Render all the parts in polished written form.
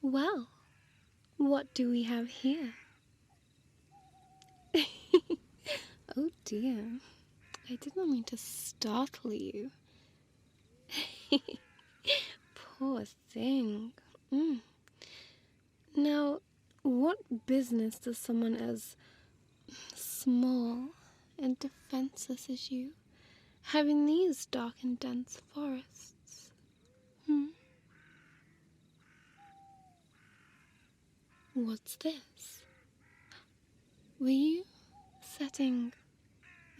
Well, what do we have here? Oh dear, I didn't mean to startle you. Poor thing. Now, what business does someone as small and defenseless as you have in these dark and dense forests? What's this? Were you setting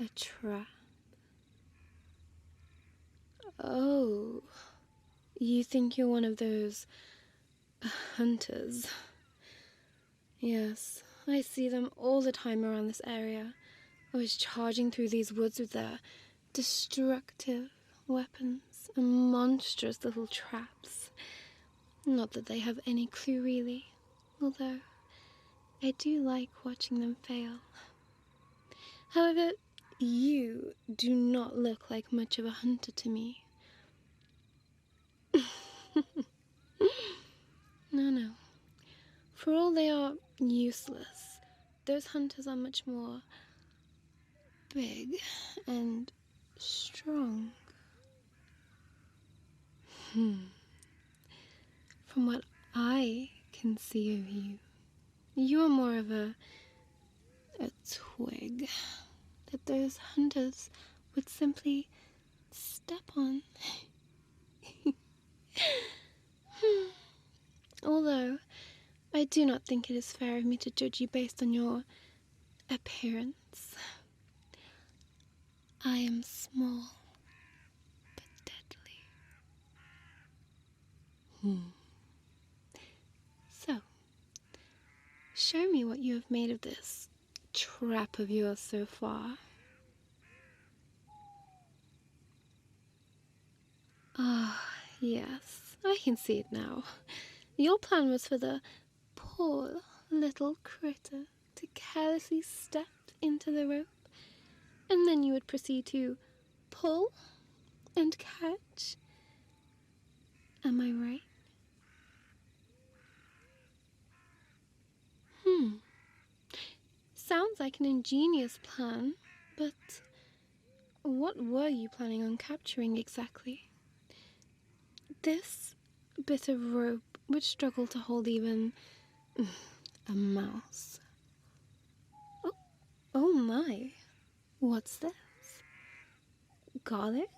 a trap? Oh, you think you're one of those hunters? Yes, I see them all the time around this area, always charging through these woods with their destructive weapons and monstrous little traps. Not that they have any clue, really, although I do like watching them fail. However, you do not look like much of a hunter to me. No. For all they are useless, those hunters are much more big and strong. From what I can see of you, you are more of a twig that those hunters would simply step on. Although, I do not think it is fair of me to judge you based on your appearance. I am small, but deadly. So, show me what you have made of this trap of yours so far. Ah, yes, I can see it now. Your plan was for the poor little critter to carelessly step into the rope, and then you would proceed to pull and catch. Am I right? Sounds like an ingenious plan, but what were you planning on capturing exactly? This bit of rope would struggle to hold even a mouse. Oh my, what's this? Garlic?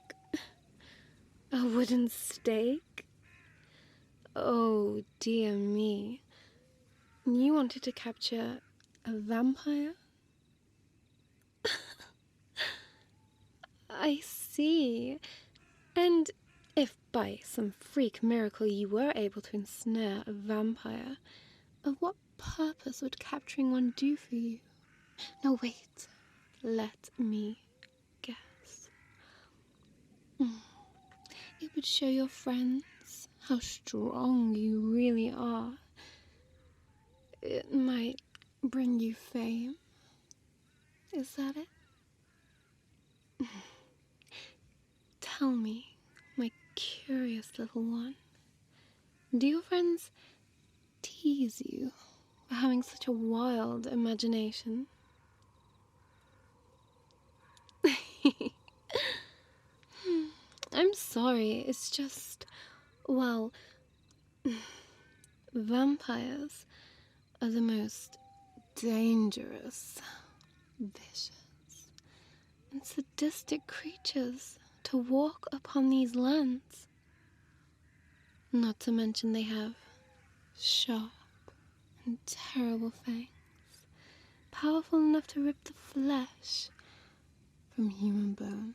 A wooden stake? Oh dear me. You wanted to capture a vampire? I see. And if by some freak miracle you were able to ensnare a vampire, of what purpose would capturing one do for you? No, wait. Let me guess. It would show your friends how strong you really are. It might bring you fame. Is that it? Tell me, my curious little one, do your friends tease you for having such a wild imagination? I'm sorry, it's just, well, vampires are the most dangerous, vicious, and sadistic creatures to walk upon these lands. Not to mention they have sharp and terrible fangs, powerful enough to rip the flesh from human bones,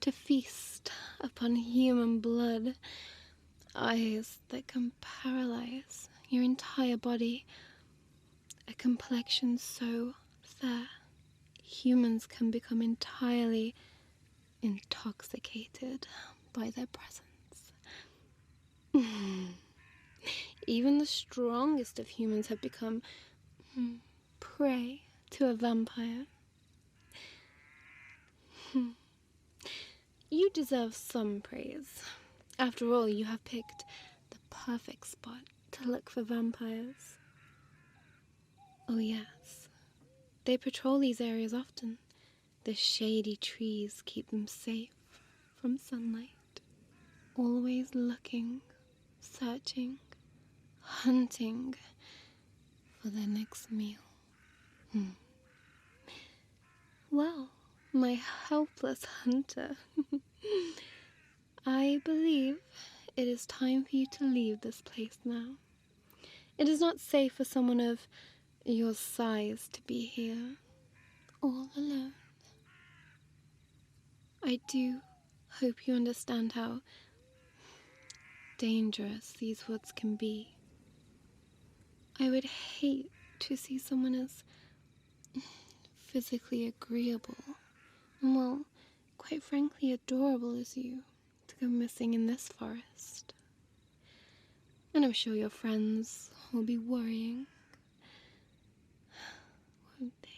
to feast upon human blood, eyes that can paralyze your entire body, a complexion so fair humans can become entirely intoxicated by their presence. Even the strongest of humans have become prey to a vampire. You deserve some praise. After all, you have picked the perfect spot to look for vampires. Oh yes, they patrol these areas often. The shady trees keep them safe from sunlight. Always looking, searching, hunting for their next meal. Well, my helpless hunter, I believe it is time for you to leave this place now. It is not safe for someone of your size to be here, all alone. I do hope you understand how dangerous these woods can be. I would hate to see someone as physically agreeable and, well, quite frankly adorable as you to go missing in this forest. And I'm sure your friends will be worrying, won't they?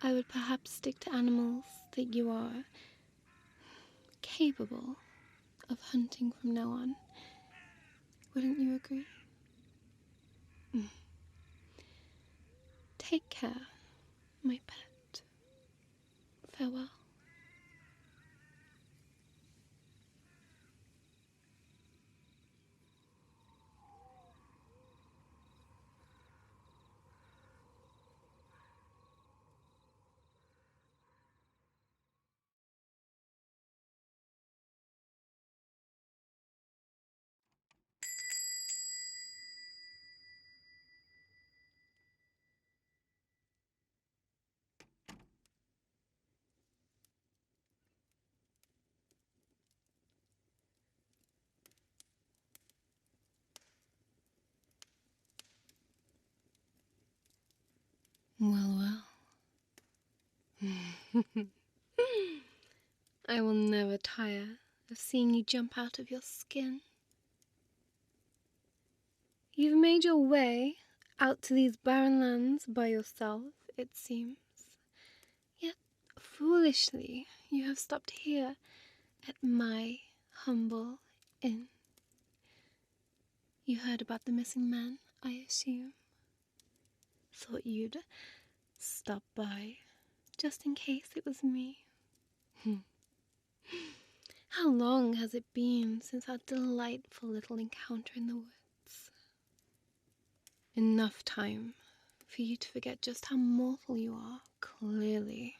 I would perhaps stick to animals that you are capable of hunting from now on. Wouldn't you agree? Take care, my pet. Farewell. Well. I will never tire of seeing you jump out of your skin. You've made your way out to these barren lands by yourself, it seems. Yet, foolishly, you have stopped here at my humble inn. You heard about the missing man, I assume. Thought you'd stop by, just in case it was me. How long has it been since our delightful little encounter in the woods? Enough time for you to forget just how mortal you are, clearly.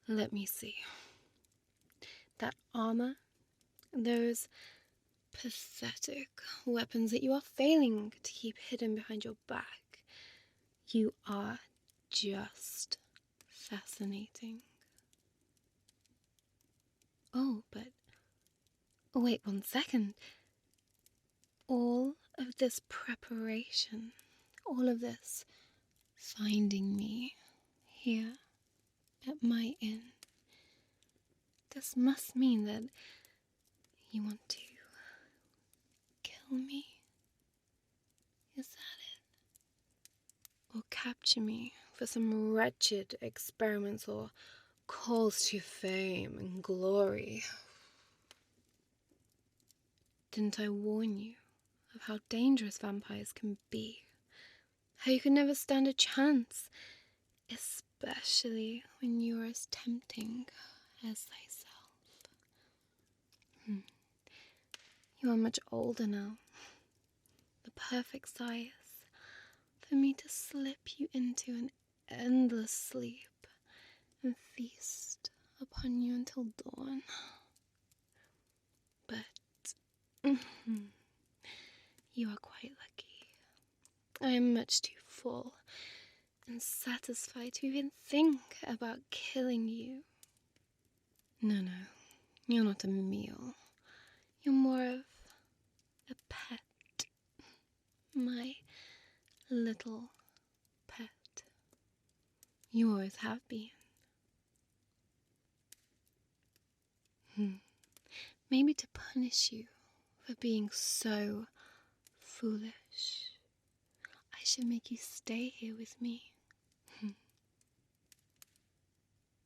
Let me see. That armor, those pathetic weapons that you are failing to keep hidden behind your back. You are just fascinating. Oh, but wait 1 second. All of this preparation, all of this finding me here at my inn, this must mean that you want to kill me. Is that it? Or capture me for some wretched experiments or calls to fame and glory? Didn't I warn you of how dangerous vampires can be? How you can never stand a chance, especially when you are as tempting as thyself. You are much older now, the perfect size for me to slip you into an endless sleep and feast upon you until dawn. But you are quite lucky. I am much too full and satisfied to even think about killing you. No, you're not a meal. You're more of a pet. My little pet. You always have been. Maybe to punish you for being so foolish, I should make you stay here with me.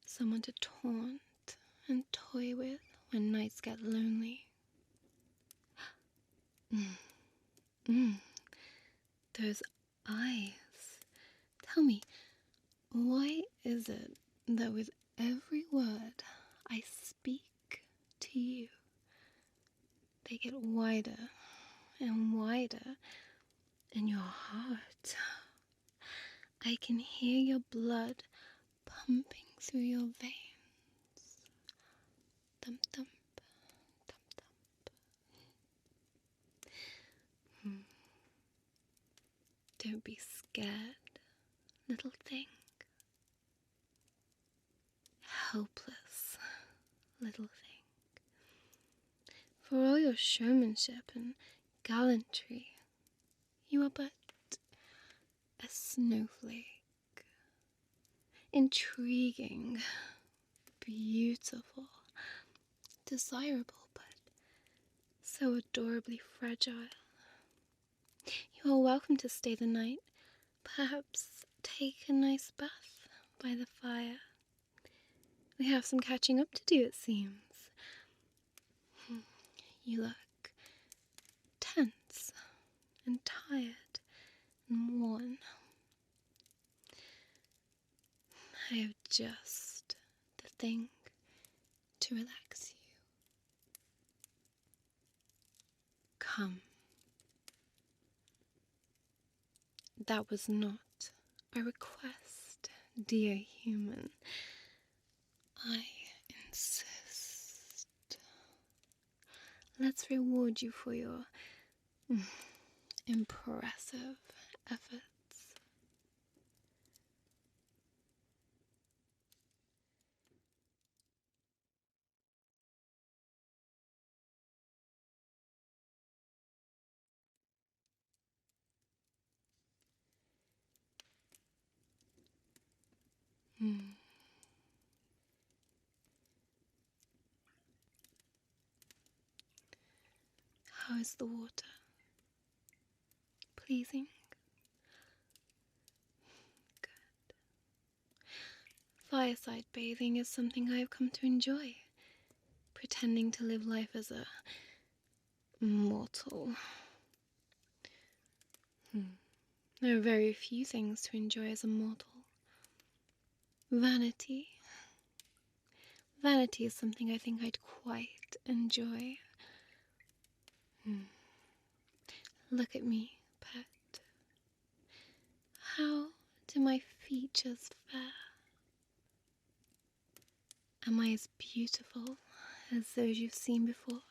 Someone to taunt and toy with when nights get lonely. Those eyes. Tell me, why is it that with every word I speak to you, they get wider and wider in your heart? I can hear your blood pumping through your veins. Thump, thump, thump, thump. Don't be scared, little thing. Helpless, little thing. For all your showmanship and gallantry, you are but a snowflake. Intriguing, beautiful, desirable, but so adorably fragile. You are welcome to stay the night, perhaps take a nice bath by the fire. We have some catching up to do, it seems. You look tense and tired and worn. I have just the thing to relax you. Come. That was not a request, dear human. I insist. Let's reward you for your impressive efforts. How is the water? Pleasing? Good. Fireside bathing is something I have come to enjoy. Pretending to live life as a mortal. There are very few things to enjoy as a mortal. Vanity. Vanity is something I think I'd quite enjoy. Look at me, pet. How do my features fare? Am I as beautiful as those you've seen before?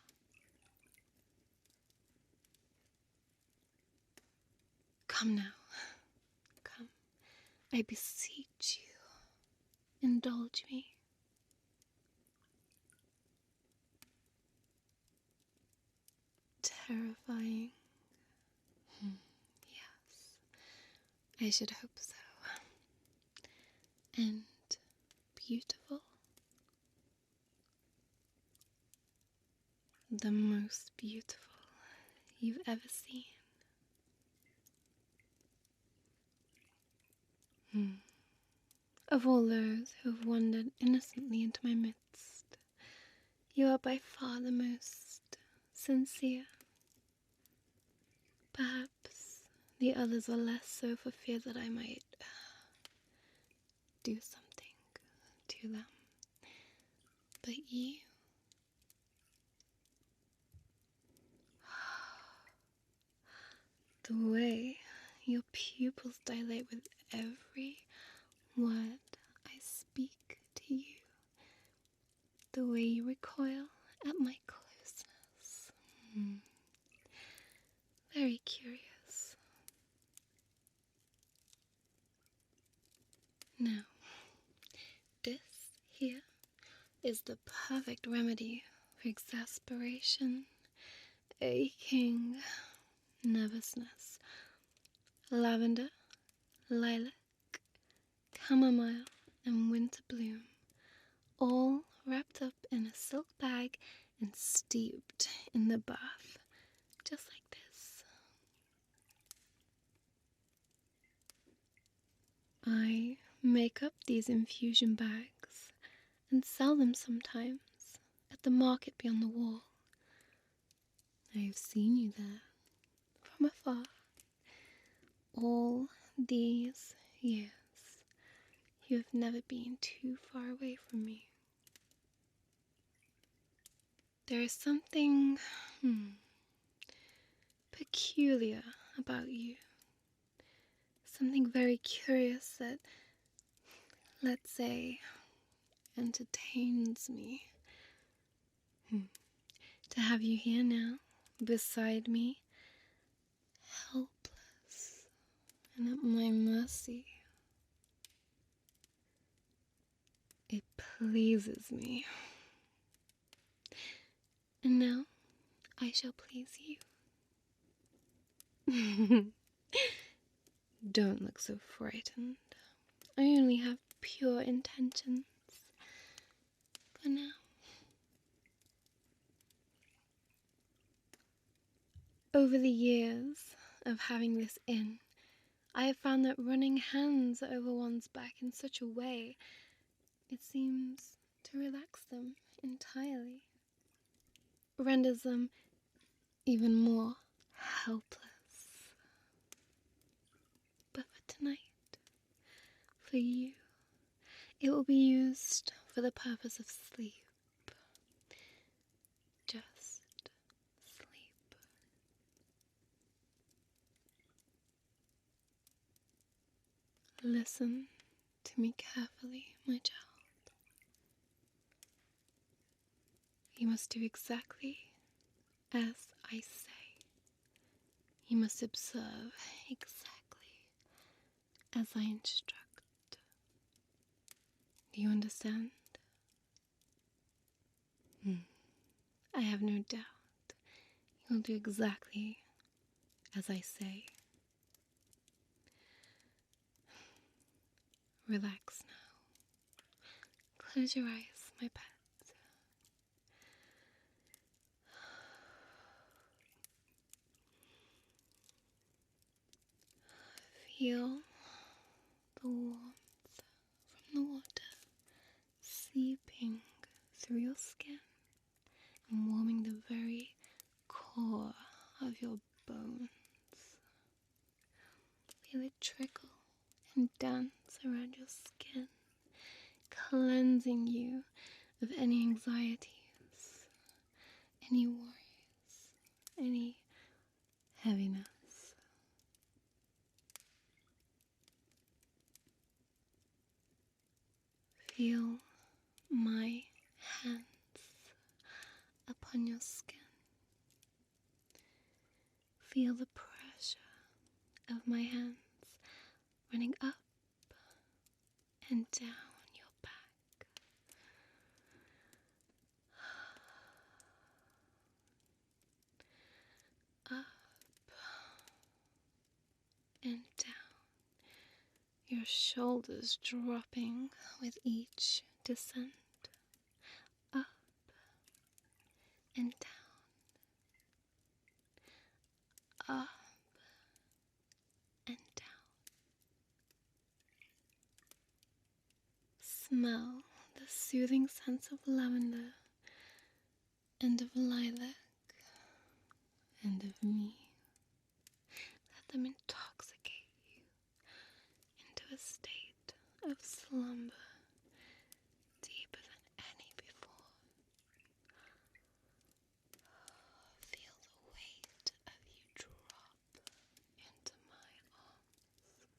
Come now, come, I beseech you, indulge me. Terrifying. Yes, I should hope so. And beautiful. The most beautiful you've ever seen. Of all those who have wandered innocently into my midst, you are by far the most sincere. Perhaps the others are less so for fear that I might do something to them. But you, the way your pupils dilate with every word I speak to you, the way you recoil at my closeness. Very curious. Now, this here is the perfect remedy for exasperation, aching, nervousness. Lavender, lilac, chamomile, and winter bloom, all wrapped up in a silk bag and steeped in the bath, just like this. I make up these infusion bags and sell them sometimes at the market beyond the wall. I have seen you there, from afar, all these years. You have never been too far away from me. There is something peculiar about you. Something very curious that, let's say, entertains me. To have you here now, beside me, helpless and at my mercy. It pleases me. And now, I shall please you. Don't look so frightened. I only have pure intentions. For now. Over the years of having this inn, I have found that running hands over one's back in such a way, it seems to relax them entirely, renders them even more helpless. But for tonight, for you, it will be used for the purpose of sleep. Just sleep. Listen to me carefully, my child. You must do exactly as I say. You must observe exactly as I instruct. Do you understand? I have no doubt you'll do exactly as I say. Relax now. Close your eyes, my pet. Feel the warmth from the water seeping through your skin and warming the very core of your bones. Feel it trickle and dance around your skin, cleansing you of any anxieties, any worries, any heaviness. Feel my hands upon your skin. Feel the pressure of my hands running up and down your back. Up and down. Your shoulders dropping with each descent. Up and down. Up and down. Smell the soothing scents of lavender and of lilac and of me. Let them intoxicate you into a state of slumber deeper than any before. Feel the weight of you drop into my arms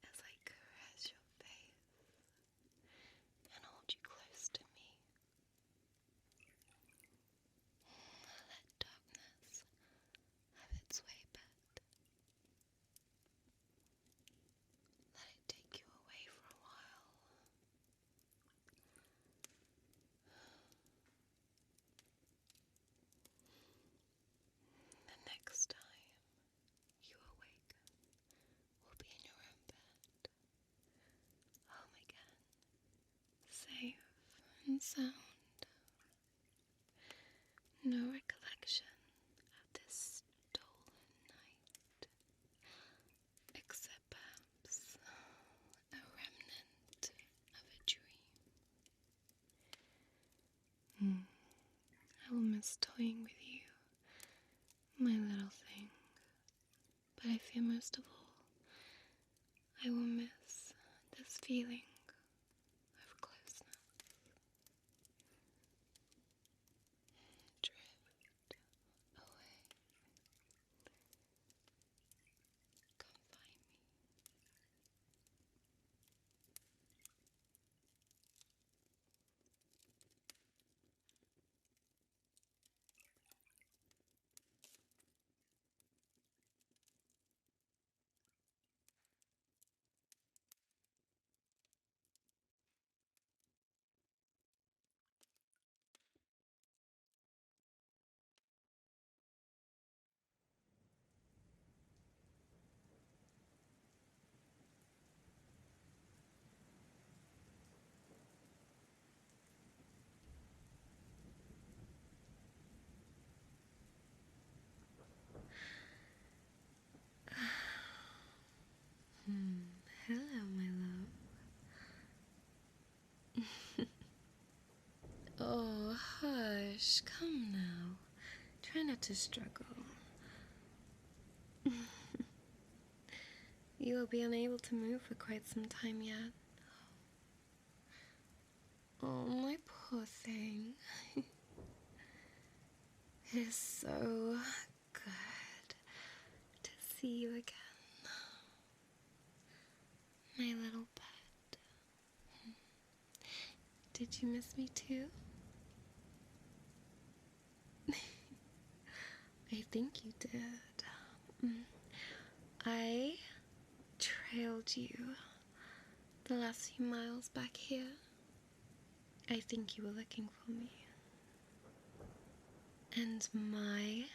as I caress your face and hold you close to me. Let darkness have its way, pet. Let it take you away for a while. The next time you awake will be in your own bed, home again, safe and sound. No recollection of this stolen night, except perhaps a remnant of a dream. miss toying with you, my little thing. But I fear most of all, I will miss this feeling of closeness. Drift away. Come find me. Hello, my love. Oh, hush. Come now. Try not to struggle. You will be unable to move for quite some time yet. Oh, my poor thing. It is so good to see you again. My little pet. Did you miss me too? I think you did. I trailed you the last few miles back here. I think you were looking for me. And my,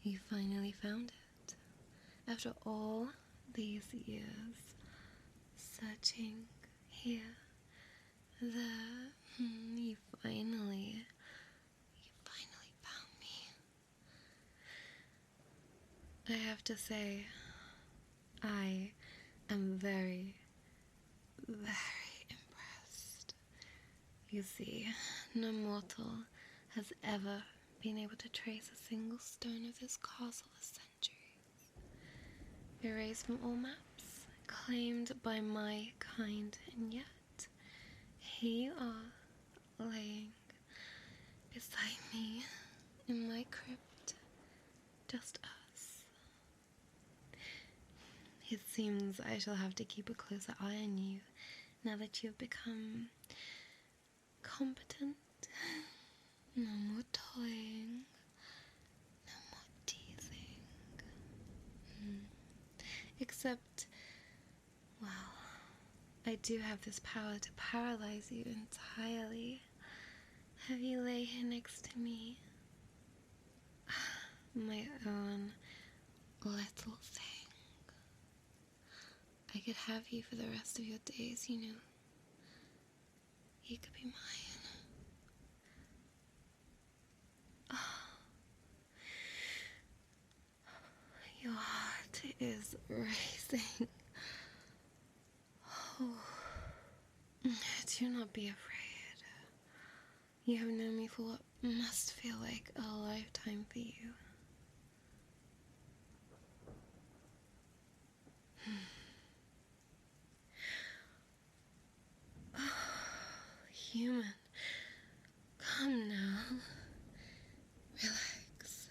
you finally found it. After all these years searching here, there, you finally found me. I have to say, I am very, very impressed. You see, no mortal has ever been able to trace a single stone of this castle for centuries. Erased from all maps, claimed by my kind, and yet here you are, laying beside me in my crypt, just us. It seems I shall have to keep a closer eye on you now that you've become competent. No more toying, no more teasing. Except, well, I do have this power to paralyze you entirely. Have you lay here next to me? My own little thing. I could have you for the rest of your days, you know. You could be mine. Your heart is racing. Oh. Do not be afraid. You have known me for what must feel like a lifetime for you. Human, come now. Relax.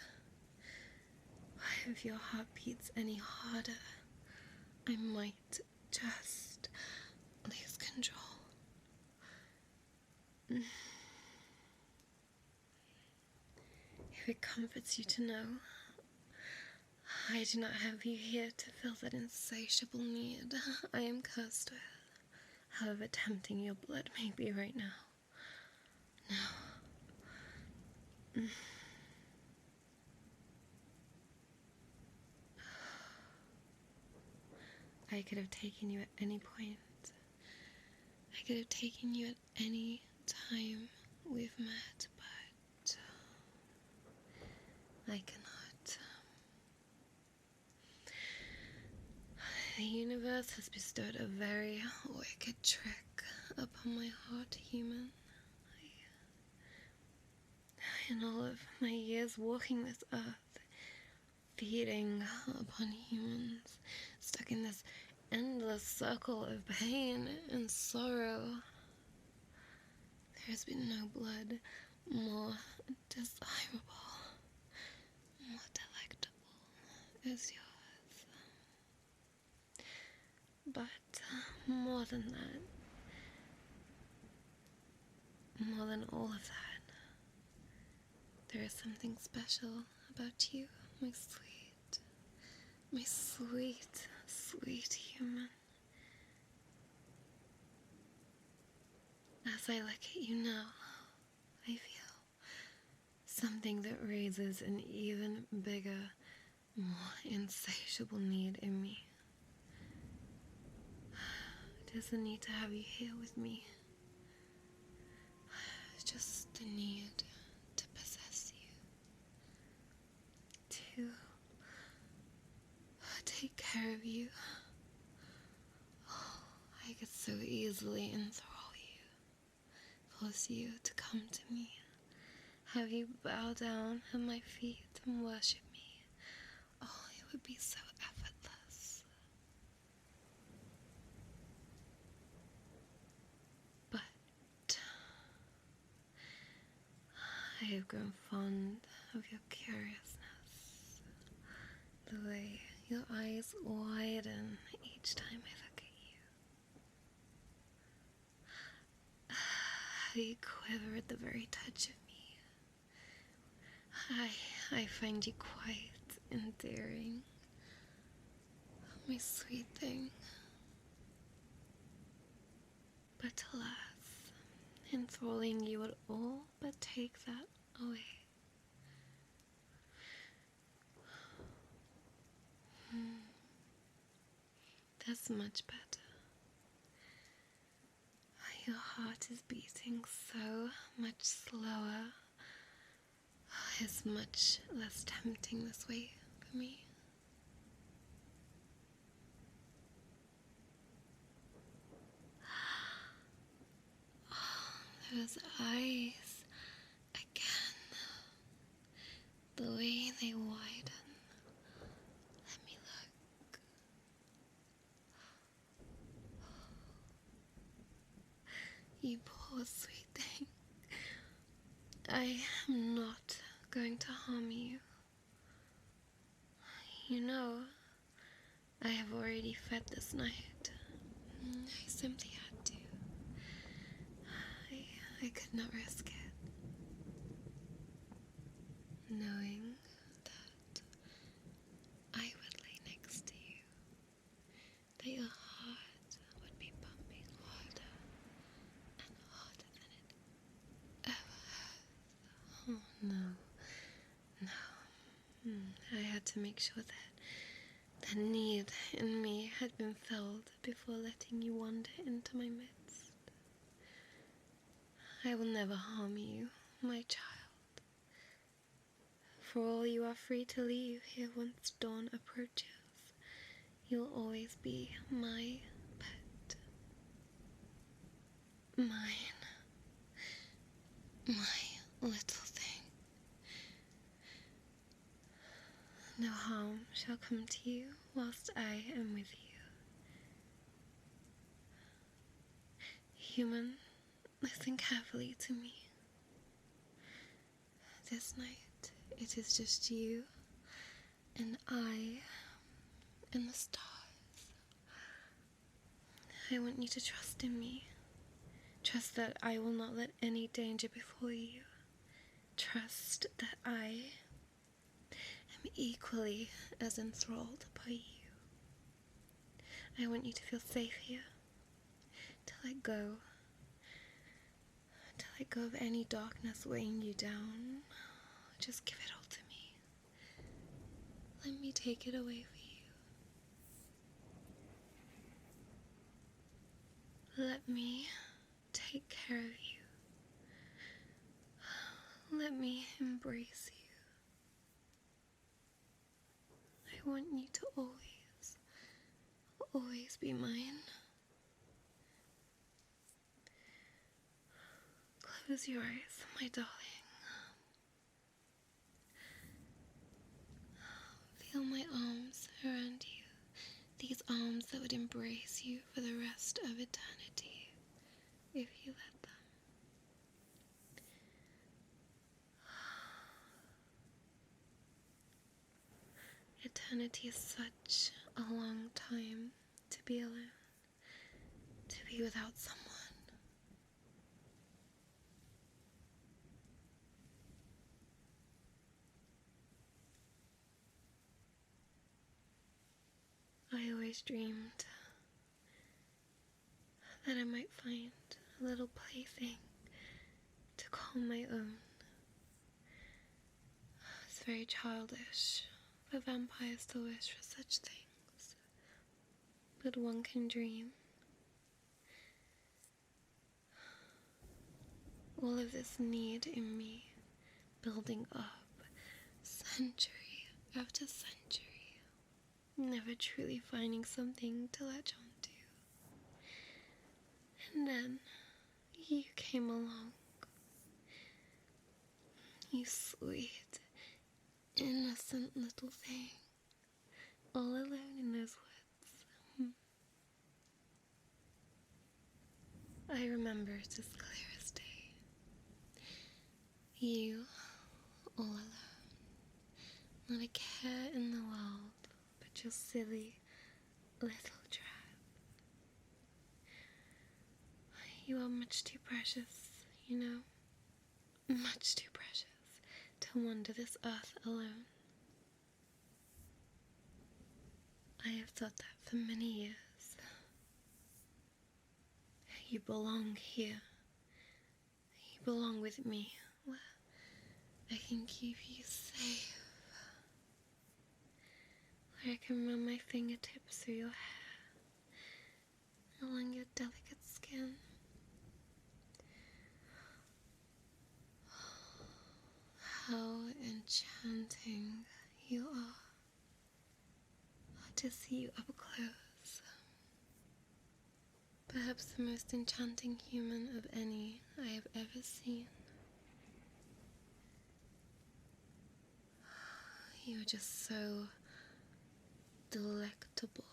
If your heart beats any harder, I might just lose control. If it comforts you to know, I do not have you here to fill that insatiable need I am cursed with, however tempting your blood may be right now. No. I could have taken you at any point. I could have taken you at any time we've met, but I cannot. The universe has bestowed a very wicked trick upon my heart, human. In all of my years walking this earth, feeding upon humans, stuck in this endless circle of pain and sorrow, there has been no blood more desirable, more delectable as yours. But more than that, more than all of that, there is something special about you, my sweet, sweet human. As I look at you now, I feel something that raises an even bigger, more insatiable need in me. It is the need to have you here with me. Just the need to possess you. To take care of you. Oh, I could so easily enthrall you. Force you to come to me. Have you bow down at my feet and worship me. Oh, it would be so effortless. But I have grown fond of your curiousness. The way your eyes widen each time I look at you. How you quiver at the very touch of me. I find you quite endearing. My sweet thing. But alas, enthralling you would all but take that away. That's much better. Your heart is beating so much slower. It's much less tempting this way for me. Oh, those eyes again. The way they widen. Let me look. You poor sweet thing. I am not going to harm you. You know, I have already fed this night. I simply had to. I could not risk it. Knowing that I would lay next to you. That your heart would be pumping harder and harder than it ever has. Oh, no. I had to make sure that the need in me had been filled before letting you wander into my midst. I will never harm you, my child. For all you are free to leave here once dawn approaches. You'll always be my pet. Mine. My little thing. No harm shall come to you whilst I am with you. Human, listen carefully to me. This night, it is just you and I and the stars. I want you to trust in me. Trust that I will not let any danger befall you. Trust that I am equally as enthralled by you. I want you to feel safe here. To let go of any darkness weighing you down. Just give it all to me. Let me take it away for you. Let me take care of you. Let me embrace you. I want you to always be mine. Close your eyes, my darling. Feel my arms around you. These arms that would embrace you for the rest of eternity, if you let them. Eternity is such a long time to be alone, to be without someone. I always dreamed that I might find a little plaything to call my own. It's very childish for vampires to wish for such things, but one can dream. All of this need in me building up century after century, never truly finding something to latch onto. And then you came along. You sweet, innocent little thing, all alone in those woods. I remember it as clear as day. You, all alone, not a care in the world but your silly little trap. You are much too precious, you know, much too precious to wander this earth alone. I have thought that for many years. You belong here. You belong with me, where I can keep you safe. Where I can run my fingertips through your hair, along your delicate skin. How enchanting you are to see you up close. Perhaps the most enchanting human of any I have ever seen. You are just so delectable.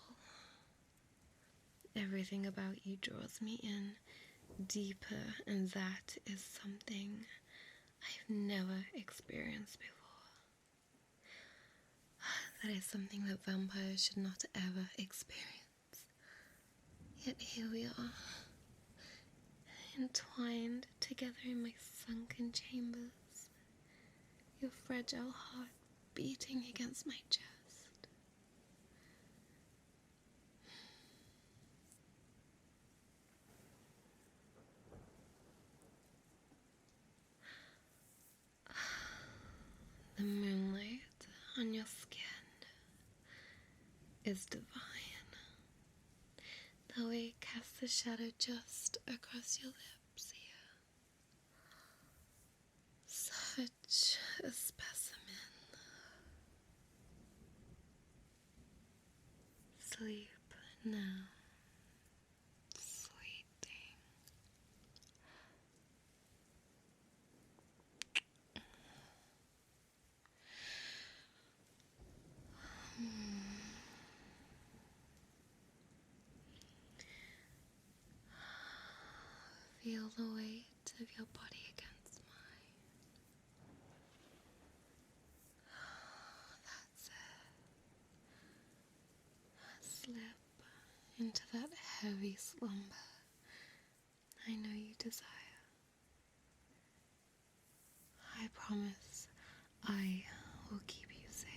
Everything about you draws me in deeper, and that is something I've never experienced before. That is something that vampires should not ever experience. Yet here we are, entwined together in my sunken chambers, your fragile heart beating against my chest. The moonlight on your skin is divine. The way it casts a shadow just across your lips here. Such a specimen. Sleep now, sweet thing. Feel the weight of your body against mine. That's it. Slip into that heavy slumber I know you desire. I promise I will keep you safe.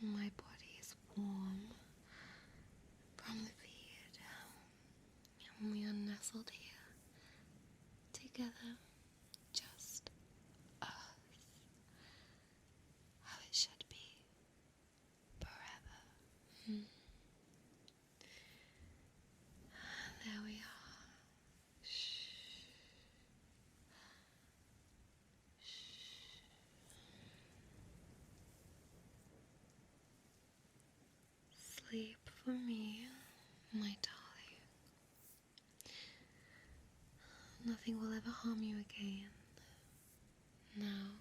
My body is warm from the feed, and we are nestled here together, just us, how it should be, forever. There we are. Shh. Sleep for me, my darling. Nothing will ever harm you again. Now,